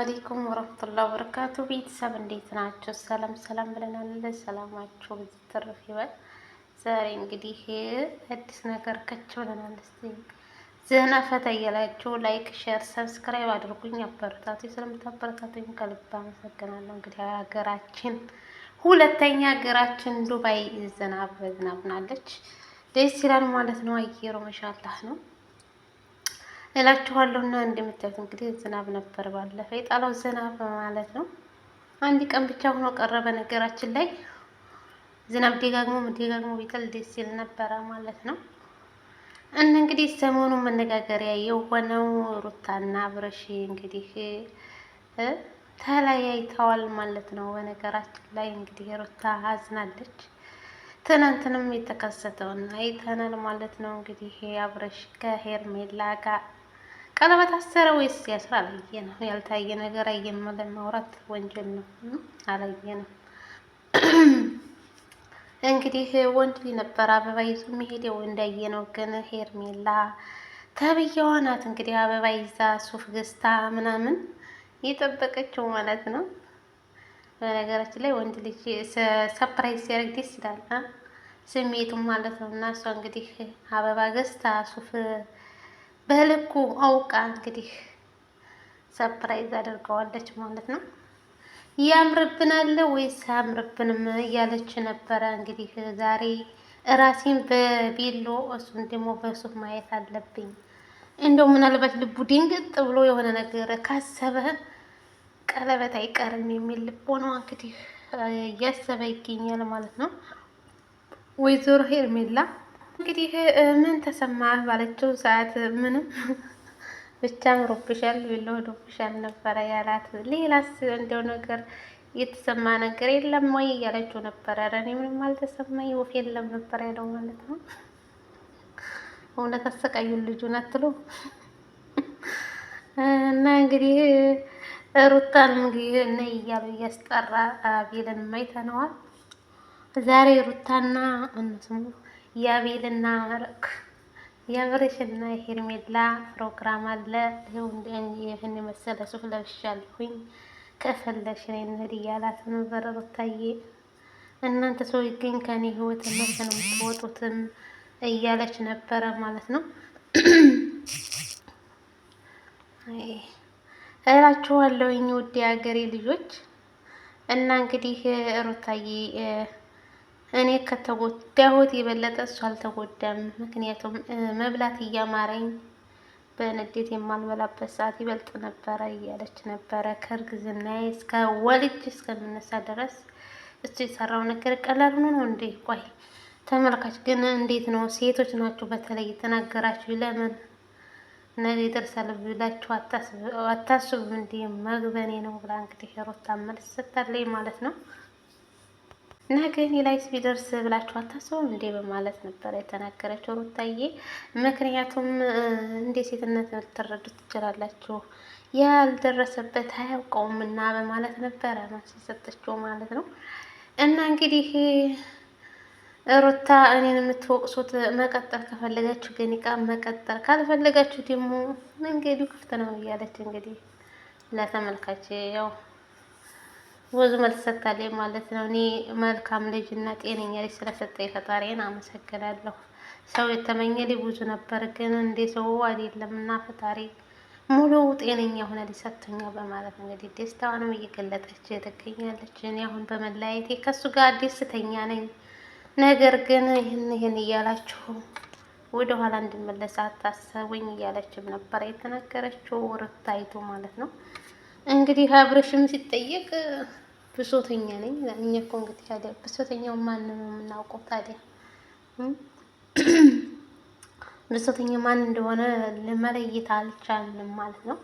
አለይኩም ወራህመቱላሂ ወበረካቱ። ቤተሰብ እንዴት ናቸው? ሰላም ሰላም ብለናል። ሰላማችሁ ትርፍ ይበል። ዛሬ እንግዲህ አዲስ ነገር ከች ብለናል። እስቲ ዘና ፈታ እያላችሁ ላይክ፣ ሼር፣ ሰብስክራይብ አድርጉኝ። አበረታቱ። ስለምታበረታቱኝ ከልብ አመሰግናለሁ። እንግዲህ ሀገራችን ሁለተኛ ሀገራችን ዱባይ ዝናብ ናለች። ደስ ይላል ማለት ነው። አየሩ ማሻአላህ ነው እላችኋለሁ። እና እንደምታዩት እንግዲህ ዝናብ ነበር ባለፈው የጣለው ዝናብ ማለት ነው። አንድ ቀን ብቻ ሆኖ ቀረበ። ነገራችን ላይ ዝናብ ደጋግሞ ቢጥል ደስ ይል ነበረ ማለት ነው። እና እንግዲህ ሰሞኑን መነጋገሪያ የሆነው ሩታና አብርሽ እንግዲህ ተለያይተዋል ማለት ነው። በነገራችን ላይ እንግዲህ ሩታ አዝናለች። ትናንትንም የተከሰተውን አይተናል ማለት ነው። እንግዲህ አብርሽ ከሄርሜላ ጋር ቀለበት አሰረ ወይስ ያስራ? አላየንም። ያልታየ ነገር አየን ማለት ማውራት ወንጀል ነው። አላየንም። እንግዲህ ወንድ ነበር አበባ ይዞ የሚሄደው እንዳየነው፣ ግን ሄርሜላ ተብዬዋ ናት እንግዲህ አበባ ይዛ ሱፍ ገዝታ ምናምን የጠበቀችው ማለት ነው። በነገራችን ላይ ወንድ ልጅ ሰፕራይዝ ሲያደርግ ደስ ይላል ስሜቱም ማለት ነው። እና እሷ እንግዲህ አበባ ገዝታ ሱፍ በልኩ አውቃ እንግዲህ ሰፕራይዝ አድርገዋለች ማለት ነው። ያምርብናል ወይስ አያምርብንም እያለች ነበረ። እንግዲህ ዛሬ እራሴን በቤሎ እሱን ደግሞ በሱፍ ማየት አለብኝ። እንደው ምናልባት ልቡ ድንግጥ ብሎ የሆነ ነገር ካሰበ ቀለበት አይቀርም የሚል ልቦ ነው እንግዲህ እያሰበ ይገኛል ማለት ነው። ወይዘሮ ሄርሜላ እንግዲህ ምን ተሰማህ ባለችው ሰዓት ምንም ብቻ አምሮብሻል፣ ወዶብሻል ነበረ ያላት። ሌላስ እንደው ነገር የተሰማ ነገር የለም ወይ እያለችው ነበረ። ኧረ እኔ ምንም አልተሰማኝ ወፍ የለም ነበር ያለው ማለት ነው። እውነት አሰቃዩን ልጁን አትሉ እና እንግዲህ ሩታን እንግዲህ ነይ እያሉ እያስጠራ አቤልን አይተነዋል። ዛሬ ሩታና እነሱም የአቤልና የአብርሽና የሄርሜላ ፕሮግራም አለ። ይህን የመሰለ ሱፍ ለብሻለሁኝ ከፈለሽ ነይ እንሂድ እያላት ነበር ሩታዬ። እናንተ ሰው ግን ከኔ ህይወት እነሱ ነው የምትወጡትም እያለች ነበረ ማለት ነው እላችኋለሁኝ ውድ የሀገሬ ልጆች። እና እንግዲህ ሩታዬ እኔ ከተጎዳሁት የበለጠ እሱ አልተጎዳም። ምክንያቱም መብላት እያማረኝ በንዴት የማልበላበት ሰዓት ይበልጥ ነበረ እያለች ነበረ። ከእርግዝና እስከ ወልጅ እስከምነሳ ድረስ እሱ የሰራው ነገር ቀላል ሆኖ ነው እንዴ? ቆይ ተመልካች ግን እንዴት ነው? ሴቶች ናችሁ በተለይ የተናገራችሁ። ለምን ነገ ይደርሳል ብላችሁ አታስቡ እንዴ? መግበኔ ነው ብላ እንግዲህ ሩታ መልስ ሰጥታለች ማለት ነው። ነገ እኔ ላይስ ቢደርስ ብላችሁ አታስቡም እንዴ? በማለት ነበር የተናገረችው ሩታዬ። ምክንያቱም እንደ ሴትነት ልትረዱት ትችላላችሁ፣ ያልደረሰበት አያውቀውም እና በማለት ነበረ መልስ የሰጠችው ማለት ነው። እና እንግዲህ ሩታ እኔን የምትወቅሱት መቀጠል ከፈለጋችሁ ግን መቀጠል ካልፈለጋችሁ ደግሞ መንገዱ ክፍት ነው እያለች እንግዲህ ለተመልካች ያው ብዙ መልስ ሰጥታለች ማለት ነው። እኔ መልካም ልጅ እና ጤነኛ ልጅ ስለሰጠኝ ፈጣሪን አመሰግናለሁ። ሰው የተመኘ ልጅ ብዙ ነበር፣ ግን እንደ ሰው አይደለም እና ፈጣሪ ሙሉ ጤነኛ ሆነ ልጅ ሰጥቶኛል በማለት እንግዲህ ደስታዋንም እየገለጠች ትገኛለች። እኔ አሁን በመለያየቴ ከሱ ጋር ደስተኛ ነኝ፣ ነገር ግን ይህን እያላችሁ ወደ ኋላ እንድመለስ አታሰቡኝ እያለችም ነበር የተናገረችው ሩታይቱ ማለት ነው። እንግዲህ አብርሽም ሲጠየቅ ብሶተኛ ነኝ። እኛ እኮ እንግዲህ ታዲያ ብሶተኛው ማን ነው የምናውቀው? ታዲያ ብሶተኛ ማን እንደሆነ ለመለየት አልቻልንም ማለት ነው።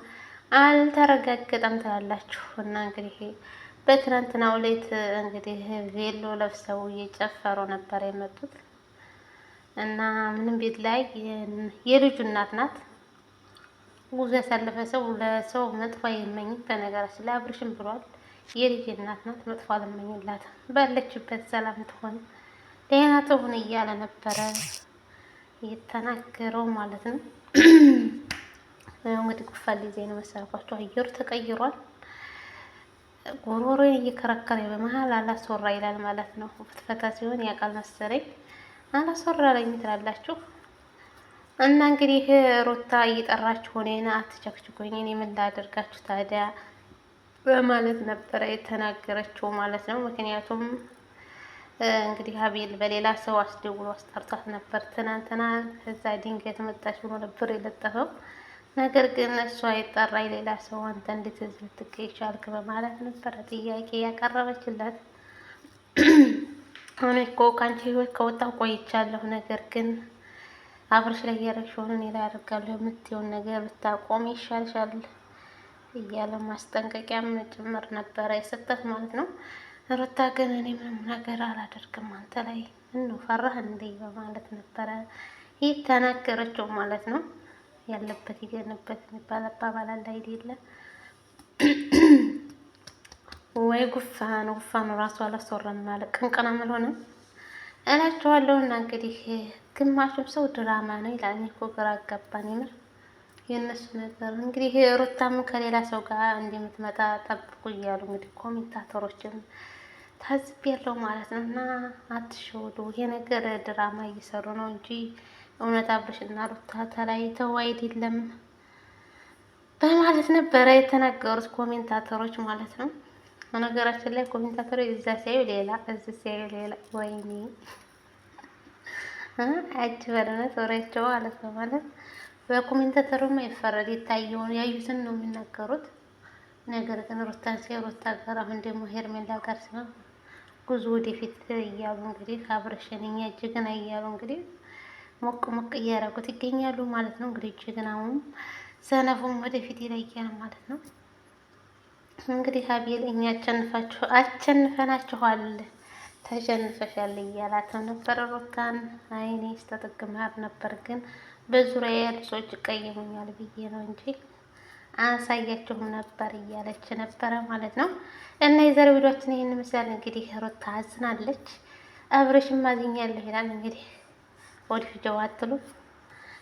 አልተረጋገጠም ትላላችሁ። እና እንግዲህ በትናንትናው ዕለት እንግዲህ ቬሎ ለብሰው እየጨፈሩ ነበር የመጡት እና ምንም ቤት ላይ የልጁ እናት ናት። ብዙ ያሳለፈ ሰው ለሰው መጥፎ አይመኝም። በነገራችን ላይ አብርሽም ብሏል የልጅ እናት ናት፣ መጥፎ አልመኝላትም፣ ባለችበት ሰላም ትሆን ደህና ትሁን እያለ ነበረ የተናገረው ማለት ነው። እንግዲህ ጉፋን ጊዜ ነው መሰልኳቸው፣ አየሩ ተቀይሯል። ጉሮሮን እየከረከረ በመሀል አላስወራ ይላል ማለት ነው። ፍትፈታ ሲሆን ያውቃል መሰለኝ አላስወራለኝ ትላላችሁ። እና እንግዲህ ሩታ እየጠራችሁ እኔን አትቸክችኩኝ፣ እኔ ምን ላደርጋችሁ ታዲያ በማለት ነበረ የተናገረችው ማለት ነው። ምክንያቱም እንግዲህ አቤል በሌላ ሰው አስደውሎ አስጠርቷት ነበር ትናንትና። ከዛ ድንገት መጣች ብሎ ነበር የለጠፈው። ነገር ግን እሷ የጠራኝ ሌላ ሰው አንተ እንዴት እዚህ ልትገኝ ቻልክ በማለት ነበረ ጥያቄ ያቀረበችለት። እኔ እኮ ከአንቺ ህይወት ከወጣሁ ቆይቻለሁ፣ ነገር ግን አብርሽ ላይ ያደረግሽውን እኔ ላይ አደርጋለሁ የምትይውን ነገር ብታቆም ይሻልሻል እያለ ማስጠንቀቂያም ጭምር ነበረ የሰጠት ማለት ነው። ሩታ ግን እኔ ምንም ነገር አላደርግም አንተ ላይ ምነው ፈራህ እንዴ በማለት ነበረ የተናገረችው ማለት ነው። ያለበት ይገንበት የሚባል አባባል አለ አይደለ? ወይ ጉፋን ራሱ አላስወራም ማለት ቅንቅና ሆነ እላቸዋለሁ። እና እንግዲህ ግማሹም ሰው ድራማ ነው ይላል። እኔ እኮ ግራ አጋባኝ የምር የእነሱ ነገር። እንግዲህ ሩታም ከሌላ ሰው ጋር እንደምትመጣ ጠብቁ እያሉ እንግዲህ ኮሜንታተሮችም ታዝቤያለሁ ማለት ነው። እና አትሸወዱ፣ ይሄ ነገር ድራማ እየሰሩ ነው እንጂ እውነት አብርሽና ሩታ ተለያይተው አይደለም በማለት ነበረ የተናገሩት ኮሜንታተሮች ማለት ነው። በነገራችን ላይ ኮሜንታተሮች እዛ ሲያዩ ሌላ፣ እዚህ ሲያዩ ሌላ። ወይኔ አጅበርነት ወሬያቸው ማለት ነው። ማለት በኮሜንታተሩም አይፈረድ፣ የታየውን ያዩትን ነው የሚናገሩት። ነገር ግን ሩታን ሲያዩ ሩታ ጋር፣ አሁን ደግሞ ሄርሜላ ጋር ሲሆን ጉዞ ወደፊት እያሉ እንግዲህ አብርሽን እኛ ጀግና እያሉ እንግዲህ ሞቅ ሞቅ እያደረጉት ይገኛሉ ማለት ነው። እንግዲህ ጀግናውም ሰነፉም ወደፊት ይለያል ማለት ነው። እንግዲህ አቤል እኛ አሸንፈናችኋል፣ ተሸንፈሻል እያላትም ነበር ሩታን። አይኔ ስተጠቅማር ነበር ግን በዙሪያ ያሉ ሰዎች ይቀየሙኛል ብዬ ነው እንጂ አሳያችሁም ነበር እያለች ነበረ ማለት ነው። እና የዛሬ ቪዲዮአችን ይህን ምስል እንግዲህ ሩታ አዝናለች፣ አብርሽም አዝኛለሁ ይላል። እንግዲህ ወዲህ ጀው አትሉ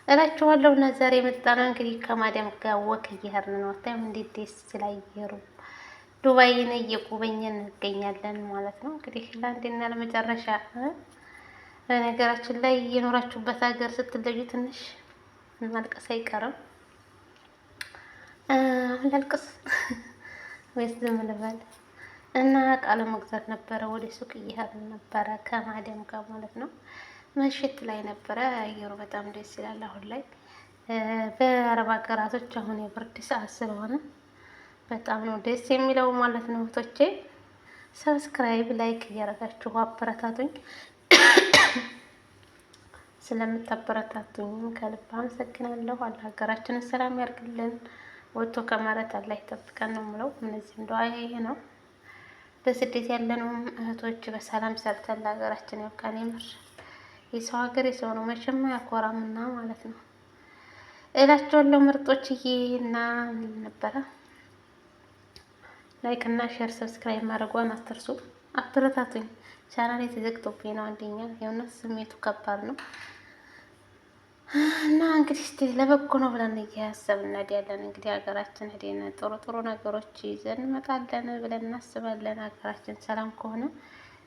እላችኋለሁ። እና ዛሬ የመጣ ነው እንግዲህ ከማዳም ጋር ወክ እየሄድን ነው። ታይም እንዴት ደስ ስላየሩ ዱባይን እየጎበኘን እንገኛለን ማለት ነው። እንግዲህ ለአንዴና ለመጨረሻ በነገራችን ላይ የኖራችሁበት ሀገር ስትለዩ ትንሽ ማልቀስ አይቀርም። አሁን ላልቅስ ወይስ ዝም ልበል? እና ቃለ መግዛት ነበረ፣ ወደ ሱቅ እየሄድን ነበረ ከማዳም ጋር ማለት ነው። ምሽት ላይ ነበረ። አየሩ በጣም ደስ ይላል። አሁን ላይ በአረብ ሀገራቶች አሁን የብርድ ሰዓት ስለሆነ በጣም ነው ደስ የሚለው ማለት ነው። እህቶቼ ሰብስክራይብ፣ ላይክ እያደረጋችሁ አበረታቱኝ። ስለምታበረታቱኝ ከልብ አመሰግናለሁ። አላህ ሀገራችንን ሰላም ያርግልን፣ ወጥቶ ከማለት አላህ ይጠብቀን ነው የምለው። እነዚህ እንደው ይሄ ነው። በስደት ያለነውም እህቶች በሰላም ሰርተን ለሀገራችን ያብቃን። የምር የሰው ሀገር የሰው ነው መቼም አያኮራምና ማለት ነው እላቸዋለሁ ምርጦችዬ። እና ነበረ ላይክ እና ሼር ሰብስክራይብ ማድረጓን አትርሱ። አበረታቱኝ። ቻናሌ ተዘግቶብኝ ነው አንደኛ፣ የእውነት ስሜቱ ከባድ ነው። እና እንግዲህ እስቲ ለበጎ ነው ብለን እያሰብን ያለን እንግዲህ ሀገራችን ሄደን ጥሩ ጥሩ ነገሮች ይዘን እንመጣለን ብለን እናስባለን። ሀገራችን ሰላም ከሆነ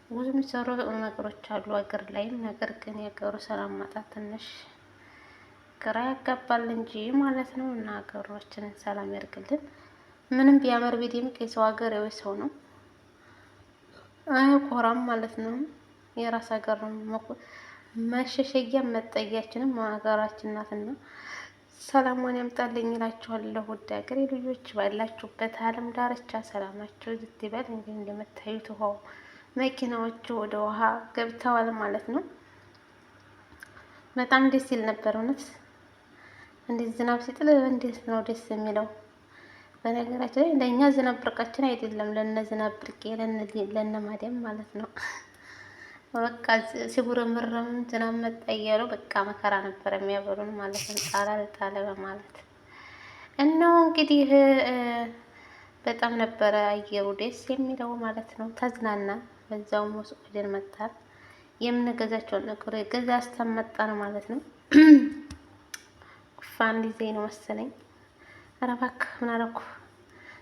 ብዙ የሚሰሩ ነገሮች አሉ ሀገር ላይም። ነገር ግን የሀገሩ ሰላም ማጣት ትንሽ ግራ ያጋባል እንጂ ማለት ነው። እና ሀገራችንን ሰላም ያርግልን። ምንም ቢያምር ቢደምቅ የሰው ሀገር የሰው ነው አያኮራም ማለት ነው። የራስ ሀገር ነው መሸሸጊያ መጠጊያችንም ሀገራችን ናትና ሰላሟን ያምጣልኝ እላችኋለሁ። ውድ ሀገሬ ልጆች ባላችሁበት ዓለም ዳርቻ ሰላማችሁ ይበል። እንግዲህ እንደምታዩት ውሃው መኪናዎቹ ወደ ውሃ ገብተዋል ማለት ነው። በጣም ደስ ይል ነበር እውነት። እንዴት ዝናብ ሲጥል እንዴት ነው ደስ የሚለው። በነገራችን ላይ ለእኛ ዝናብ ብርቃችን አይደለም፣ ለነ ዝናብ ብርቄ ለነ ማዲያም ማለት ነው። በቃ ሲጉረምረም ዝናብ መጣ እያሉ በቃ መከራ ነበር የሚያበሉን ማለት ነው። ጣለ በማለት እነሆ እንግዲህ በጣም ነበረ አየሩ ደስ የሚለው ማለት ነው። ተዝናና በዛውም ሱቅ ሄደን መጣን። የምንገዛቸውን ነገር ገዛ አስተመጣን ማለት ነው። ጉፋን ሊዜኝ ነው መሰለኝ። ኧረ እባክህ ምን አደረኩ?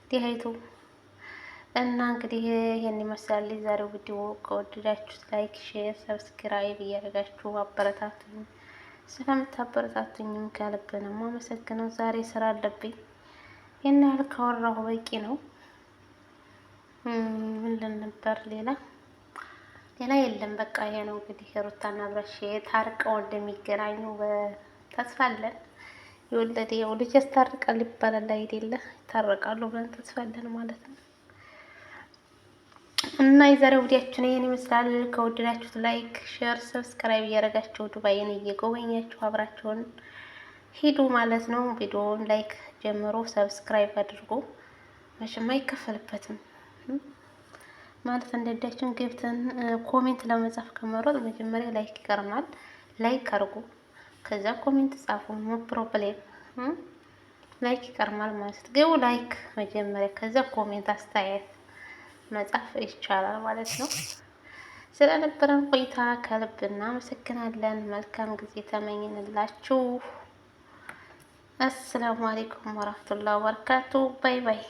ዲሃይቱ እና እንግዲህ ይሄን ይመስላል የዛሬው ቪዲዮ። ከወደዳችሁት ላይክ፣ ሼር፣ ሰብስክራይብ እያደረጋችሁ አበረታቱኝ። ስለምታበረታቱኝም ከልብ ነው የማመሰግነው። ዛሬ ስራ አለብኝ። ይሄን ያህል ካወራሁ በቂ ነው። ምን ነበር ሌላ የለም። በቃ ይሄ ነው እንግዲህ ሩታና አብርሽ ታርቀው እንደሚገናኙ ተስፋ አለን። የወለደ ያው ልጅ ያስታርቃል ይባላል አይደለ? ይታረቃሉ ብለን ተስፋ አለን ማለት ነው። እና የዛሬው ቪዲዮአችን ይሄን ይመስላል። ከወደዳችሁት ላይክ፣ ሼር፣ ሰብስክራይብ እያደረጋችሁ ዱባይን እየጎበኛችሁ አብራችሁን ሂዱ ማለት ነው። ቪዲዮውን ላይክ ጀምሮ ሰብስክራይብ አድርጎ መቼም አይከፈልበትም ማለት እንደዳችን ገብተን ኮሜንት ለመጻፍ ከመሮጥ መጀመሪያ ላይክ ይቀርናል። ላይክ አድርጉ፣ ከዛ ኮሜንት ጻፉ። ኖ ፕሮብሌም። ላይክ ይቀርማል ማለት ገቡ። ላይክ መጀመሪያ፣ ከዛ ኮሜንት አስተያየት መጻፍ ይቻላል ማለት ነው። ስለነበረን ቆይታ ከልብ እናመሰግናለን። መልካም ጊዜ ተመኝንላችሁ። አሰላሙ አለይኩም ወራህመቱላሂ ወበረካቱ። ባይ ባይ።